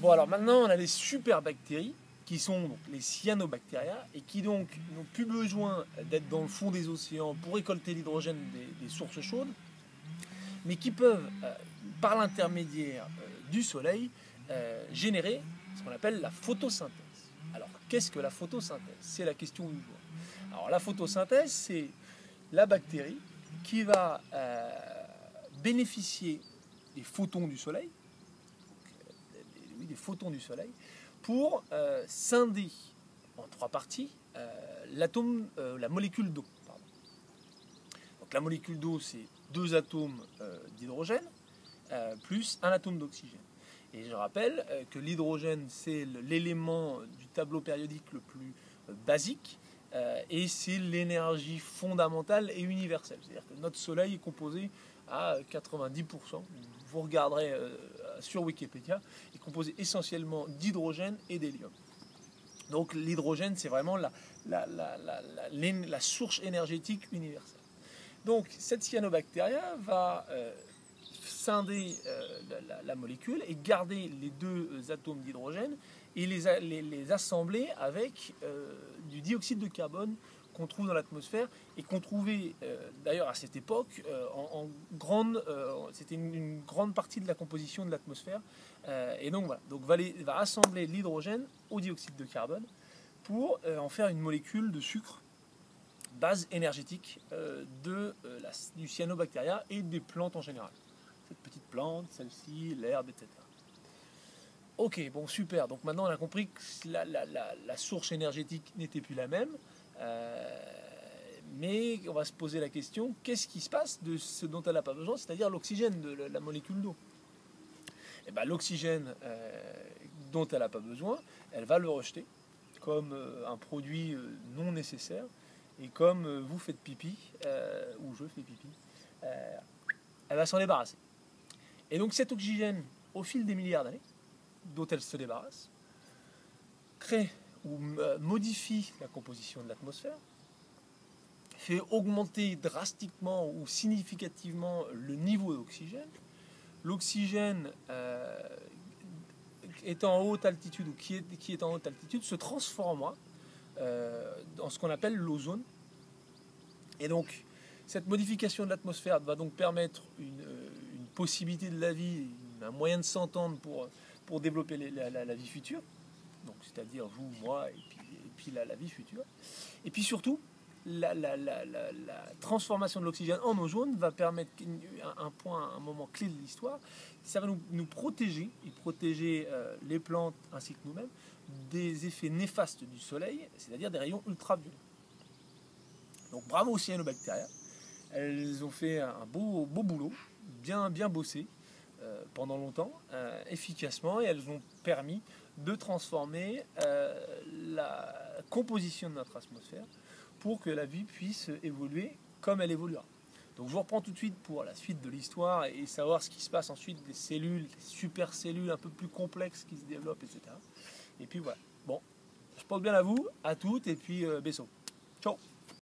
Bon, alors maintenant, on a les superbactéries, qui sont donc les cyanobactéria, et qui donc n'ont plus besoin d'être dans le fond des océans pour récolter l'hydrogène des sources chaudes, mais qui peuvent, par l'intermédiaire du soleil, générer ce qu'on appelle la photosynthèse. Alors, qu'est-ce que la photosynthèse? C'est la question du jour. Alors, la photosynthèse, c'est la bactérie qui va bénéficier des photons du soleil, des photons du soleil, pour scinder en trois parties l'atome, la molécule d'eau. Donc la molécule d'eau, c'est deux atomes d'hydrogène plus un atome d'oxygène. Et je rappelle que l'hydrogène, c'est l'élément du tableau périodique le plus basique et c'est l'énergie fondamentale et universelle. C'est-à-dire que notre Soleil est composé à 90%, vous regarderez sur Wikipédia, est composé essentiellement d'hydrogène et d'hélium. Donc l'hydrogène, c'est vraiment la source énergétique universelle. Donc cette cyanobactéria va scinder la molécule et garder les deux atomes d'hydrogène et les assembler avec du dioxyde de carbone qu'on trouve dans l'atmosphère et qu'on trouvait d'ailleurs à cette époque c'était une grande partie de la composition de l'atmosphère et donc voilà, donc va assembler l'hydrogène au dioxyde de carbone pour en faire une molécule de sucre, base énergétique du cyanobactéria et des plantes en général. Cette petite plante, celle-ci, l'herbe, etc. Ok, bon, super. Donc maintenant, on a compris que la source énergétique n'était plus la même. Mais on va se poser la question, qu'est-ce qui se passe de ce dont elle n'a pas besoin, c'est-à-dire l'oxygène de la molécule d'eau? Et ben, l'oxygène dont elle n'a pas besoin, elle va le rejeter comme un produit non nécessaire. Et comme vous faites pipi, ou je fais pipi, elle va s'en débarrasser. Et donc cet oxygène, au fil des milliards d'années, dont elle se débarrasse, crée ou modifie la composition de l'atmosphère, fait augmenter drastiquement ou significativement le niveau d'oxygène. L'oxygène est en haute altitude ou qui est en haute altitude se transformera dans ce qu'on appelle l'ozone. Et donc cette modification de l'atmosphère va donc permettre une possibilité de la vie, un moyen de s'entendre pour développer la vie future, donc c'est-à-dire vous, moi et puis la vie future. Et puis surtout, la transformation de l'oxygène en ozone va permettre un moment clé de l'histoire, ça va nous protéger, et protéger les plantes ainsi que nous-mêmes, des effets néfastes du soleil, c'est-à-dire des rayons ultraviolets. Donc bravo aux cyanobactéria, elles ont fait un beau boulot, bien bossé pendant longtemps, efficacement, et elles ont permis de transformer la composition de notre atmosphère pour que la vie puisse évoluer comme elle évoluera. Donc je vous reprends tout de suite pour la suite de l'histoire et savoir ce qui se passe ensuite des cellules, des supercellules un peu plus complexes qui se développent, etc. Et puis voilà. Bon, je pense bien à vous, à toutes, et puis Besso. Ciao.